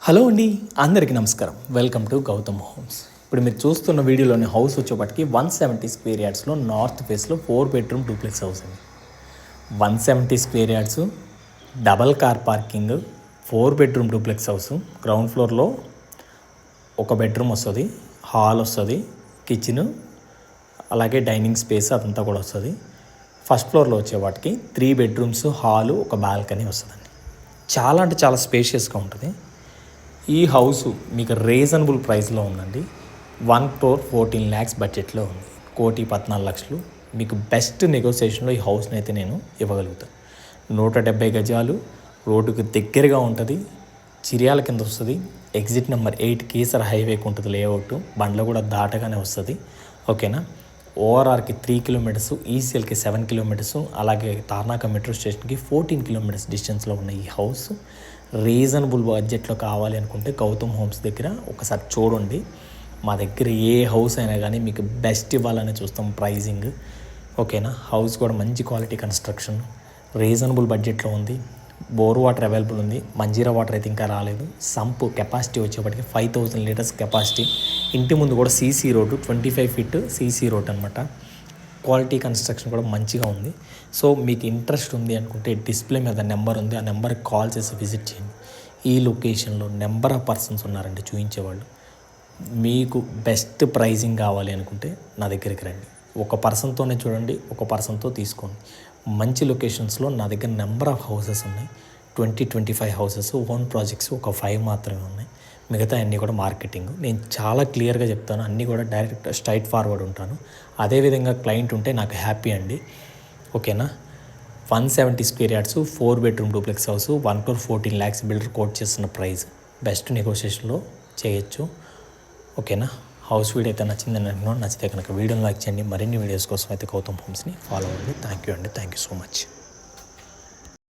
Hello అండి, అందరికీ నమస్కారం. Welcome to Gautam homes. ఇప్పుడు మీరు చూస్తున్న వీడియోలోని హౌస్ వచ్చేప్పటికి 170 స్క్వేర్ యార్డ్స్లో నార్త్ ఫేస్లో 4 బెడ్రూమ్ డూప్లెక్స్ హౌస్ అండి. 170 square yards, double car parking, 4 bedroom duplex house. Ground ఫ్లోర్లో ఒక బెడ్రూమ్ వస్తుంది, హాల్ వస్తుంది, కిచెన్, అలాగే డైనింగ్ స్పేస్ అదంతా కూడా వస్తుంది. ఫస్ట్ ఫ్లోర్లో వచ్చేవాటికి 3 బెడ్రూమ్స్, హాలు, ఒక బాల్కనీ వస్తుందండి. చాలా అంటే చాలా స్పేషియస్గా ఉంటుంది. ఈ హౌస్ మీకు రీజనబుల్ ప్రైస్లో ఉందండి. 1,14 lakhs బడ్జెట్లో ఉంది. 1,14,00,000 మీకు బెస్ట్ నెగోసియేషన్లో ఈ హౌస్ని అయితే నేను ఇవ్వగలుగుతాను. 170 గజాలు, రోడ్డుకు దగ్గరగా ఉంటుంది, చిర్యాల కింద వస్తుంది. ఎగ్జిట్ నెంబర్ 8 కేసర్ హైవేకి ఉంటుంది లేఅవుట్, బండ్లు కూడా దాటగానే వస్తుంది. ఓకేనా. ఓఆర్ఆర్కి 3 కిలోమీటర్స్, ఈసీఎల్కి 7 కిలోమీటర్స్, అలాగే తార్నాక మెట్రో స్టేషన్కి 14 కిలోమీటర్స్ డిస్టెన్స్లో ఉన్న ఈ హౌస్ రీజనబుల్ బడ్జెట్లో కావాలి అనుకుంటే గౌతమ్ హోమ్స్ దగ్గర ఒకసారి చూడండి. మా దగ్గర ఏ హౌస్ అయినా కానీ మీకు బెస్ట్ ఇవ్వాలని చూస్తాం ప్రైజింగ్. ఓకేనా. హౌస్ కూడా మంచి క్వాలిటీ కన్స్ట్రక్షన్, రీజనబుల్ బడ్జెట్లో ఉంది. బోర్ వాటర్ అవైలబుల్ ఉంది, మంజీరా వాటర్ అయితే ఇంకా రాలేదు. సంప్ కెపాసిటీ వచ్చేప్పటికి 5,000 లీటర్స్ కెపాసిటీ. ఇంటి ముందు కూడా CC road, 25 feet CC road అనమాట. క్వాలిటీ కన్స్ట్రక్షన్ కూడా మంచిగా ఉంది. సో మీకు ఇంట్రెస్ట్ ఉంది అనుకుంటే డిస్ప్లే మీద నెంబర్ ఉంది, ఆ నెంబర్కి కాల్ చేసి విజిట్ చేయండి. ఈ లొకేషన్లో నెంబర్ ఆఫ్ పర్సన్స్ ఉన్నారండి చూపించేవాళ్ళు. మీకు బెస్ట్ ప్రైజింగ్ కావాలి అనుకుంటే నా దగ్గరికి రండి. ఒక పర్సన్తోనే చూడండి, ఒక పర్సన్తో తీసుకోండి. మంచి లొకేషన్స్లో నా దగ్గర నెంబర్ ఆఫ్ హౌసెస్ ఉన్నాయి. 20-25 హౌసెస్, ఓన్ ప్రాజెక్ట్స్ ఒక 5 మాత్రమే ఉన్నాయి. మిగతా అన్నీ కూడా మార్కెటింగ్. నేను చాలా క్లియర్గా చెప్తాను, అన్నీ కూడా డైరెక్ట్ స్ట్రైట్ ఫార్వర్డ్ ఉంటాను. అదేవిధంగా క్లయింట్ ఉంటే నాకు హ్యాపీ అండి. ఓకేనా. 170 square yards, 4 bedroom duplex house, 1,14 lakhs builder quote చేస్తున్న ప్రైస్. బెస్ట్ నెగోషియేషన్లో చేయొచ్చు. ఓకేనా. హౌస్ వీడియో అయితే నచ్చిందని అనుకున్నాను. నచ్చితే కనుక వీడియోని లైక్ చేయండి. మరిన్ని వీడియోస్ కోసం అయితే గౌతమ్ హోమ్స్ని ఫాలో అవ్వండి. థ్యాంక్ యూ అండి. Thank you so much.